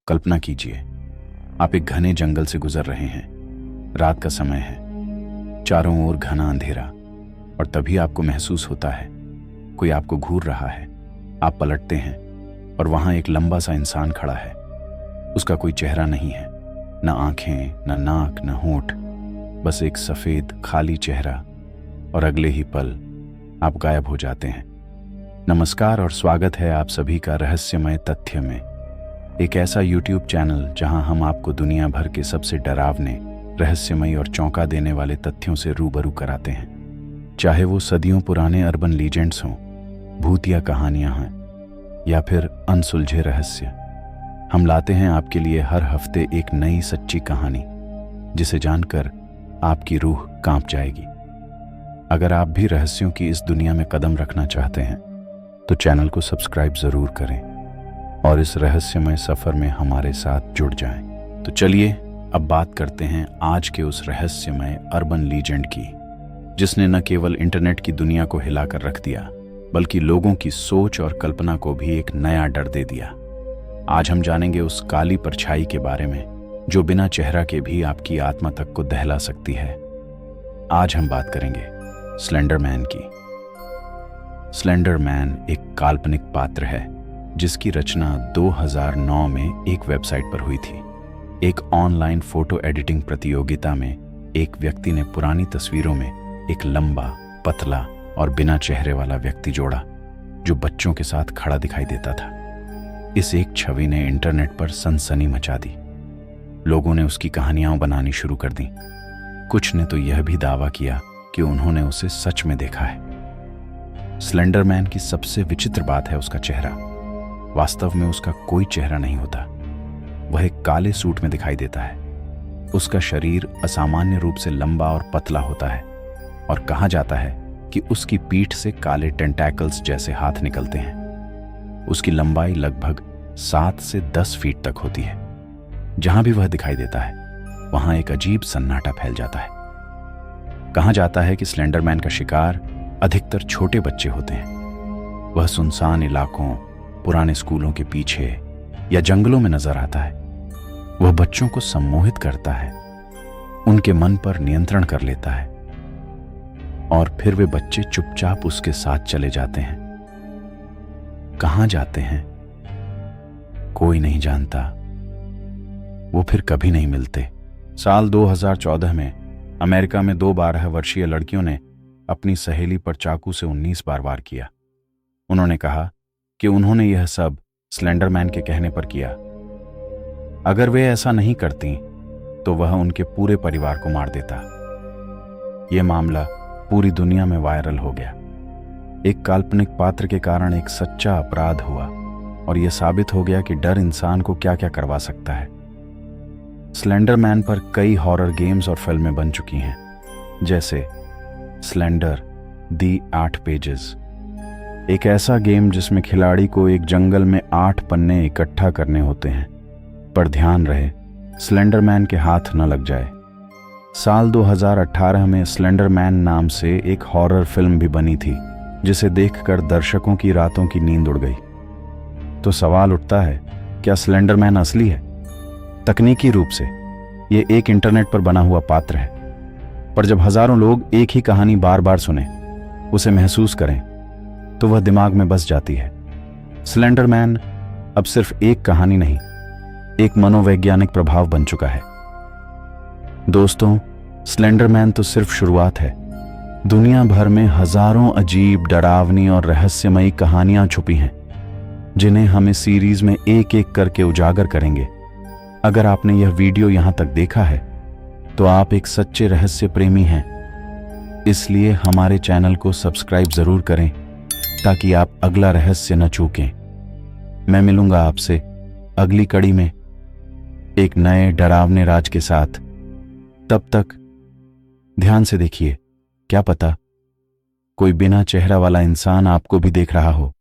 कल्पना कीजिए, आप एक घने जंगल से गुजर रहे हैं। रात का समय है, चारों ओर घना अंधेरा, और तभी आपको महसूस होता है कोई आपको घूर रहा है। आप पलटते हैं और वहां एक लंबा सा इंसान खड़ा है। उसका कोई चेहरा नहीं है, न आंखें, न नाक, न होंठ, बस एक सफेद खाली चेहरा, और अगले ही पल आप गायब हो जाते हैं। नमस्कार और स्वागत है आप सभी का रहस्यमय तथ्य में, एक ऐसा YouTube चैनल जहां हम आपको दुनिया भर के सबसे डरावने, रहस्यमय और चौंका देने वाले तथ्यों से रूबरू कराते हैं। चाहे वो सदियों पुराने अर्बन लीजेंड्स हों, भूतिया कहानियां हों, या फिर अनसुलझे रहस्य, हम लाते हैं आपके लिए हर हफ्ते एक नई सच्ची कहानी, जिसे जानकर आपकी रूह कांप जाएगी। अगर आप भी रहस्यों की इस दुनिया में कदम रखना चाहते हैं तो चैनल को सब्सक्राइब जरूर करें और इस रहस्यमय सफर में हमारे साथ जुड़ जाएं। तो चलिए अब बात करते हैं आज के उस रहस्यमय अर्बन लीजेंड की, जिसने न केवल इंटरनेट की दुनिया को हिलाकर रख दिया, बल्कि लोगों की सोच और कल्पना को भी एक नया डर दे दिया। आज हम जानेंगे उस काली परछाई के बारे में जो बिना चेहरा के भी आपकी आत्मा तक को दहला सकती है। आज हम बात करेंगे स्लेंडर मैन की। स्लेंडर मैन एक काल्पनिक पात्र है जिसकी रचना 2009 में एक वेबसाइट पर हुई थी। एक ऑनलाइन फोटो एडिटिंग प्रतियोगिता में एक व्यक्ति ने पुरानी तस्वीरों में एक लंबा, पतला और बिना चेहरे वाला व्यक्ति जोड़ा जो बच्चों के साथ खड़ा दिखाई देता था। इस एक छवि ने इंटरनेट पर सनसनी मचा दी। लोगों ने उसकी कहानियां बनानी शुरू कर दी। कुछ ने तो यह भी दावा किया कि उन्होंने उसे सच में देखा है। स्लेंडर मैन की सबसे विचित्र बात है उसका चेहरा। वास्तव में उसका कोई चेहरा नहीं होता। वह एक काले सूट में दिखाई देता है। उसका शरीर असामान्य रूप से लंबा और पतला होता है, और कहा जाता है कि उसकी पीठ से काले टेंटैकल्स जैसे हाथ निकलते हैं। उसकी लंबाई लगभग 7 से 10 फीट तक होती है। जहां भी वह दिखाई देता है वहां एक अजीब सन्नाटा फैल जाता है। कहा जाता है कि स्लेंडर मैन का शिकार अधिकतर छोटे बच्चे होते हैं। वह सुनसान इलाकों, पुराने स्कूलों के पीछे या जंगलों में नजर आता है। वह बच्चों को सम्मोहित करता है, उनके मन पर नियंत्रण कर लेता है, और फिर वे बच्चे चुपचाप उसके साथ चले जाते हैं। कहां जाते हैं कोई नहीं जानता। वो फिर कभी नहीं मिलते। साल 2014 में अमेरिका में 2 12 वर्षीय लड़कियों ने अपनी सहेली पर चाकू से 19 बार वार किया। उन्होंने कहा कि उन्होंने यह सब स्लेंडर मैन के कहने पर किया। अगर वे ऐसा नहीं करती तो वह उनके पूरे परिवार को मार देता। यह मामला पूरी दुनिया में वायरल हो गया। एक काल्पनिक पात्र के कारण एक सच्चा अपराध हुआ, और यह साबित हो गया कि डर इंसान को क्या क्या करवा सकता है। स्लेंडर मैन पर कई हॉरर गेम्स और फिल्में बन चुकी हैं, जैसे स्लेंडर दी 8 पेजेस, एक ऐसा गेम जिसमें खिलाड़ी को एक जंगल में 8 पन्ने इकट्ठा करने होते हैं, पर ध्यान रहे स्लेंडर मैन के हाथ न लग जाए। साल 2018 में स्लेंडर मैन नाम से एक हॉरर फिल्म भी बनी थी, जिसे देखकर दर्शकों की रातों की नींद उड़ गई। तो सवाल उठता है, क्या स्लेंडर मैन असली है? तकनीकी रूप से यह एक इंटरनेट पर बना हुआ पात्र है, पर जब हजारों लोग एक ही कहानी बार बार सुने, उसे महसूस करें, तो वह दिमाग में बस जाती है। स्लेंडर मैन अब सिर्फ एक कहानी नहीं, एक मनोवैज्ञानिक प्रभाव बन चुका है। दोस्तों, स्लेंडर मैन तो सिर्फ शुरुआत है। दुनिया भर में हजारों अजीब, डरावनी और रहस्यमयी कहानियां छुपी हैं, जिन्हें हम इस सीरीज में एक एक करके उजागर करेंगे। अगर आपने यह वीडियो यहां तक देखा है तो आप एक सच्चे रहस्य प्रेमी हैं। इसलिए हमारे चैनल को सब्सक्राइब जरूर करें ताकि आप अगला रहस्य न चूकें। मैं मिलूंगा आपसे अगली कड़ी में एक नए डरावने राज के साथ। तब तक ध्यान से देखिए, क्या पता कोई बिना चेहरा वाला इंसान आपको भी देख रहा हो।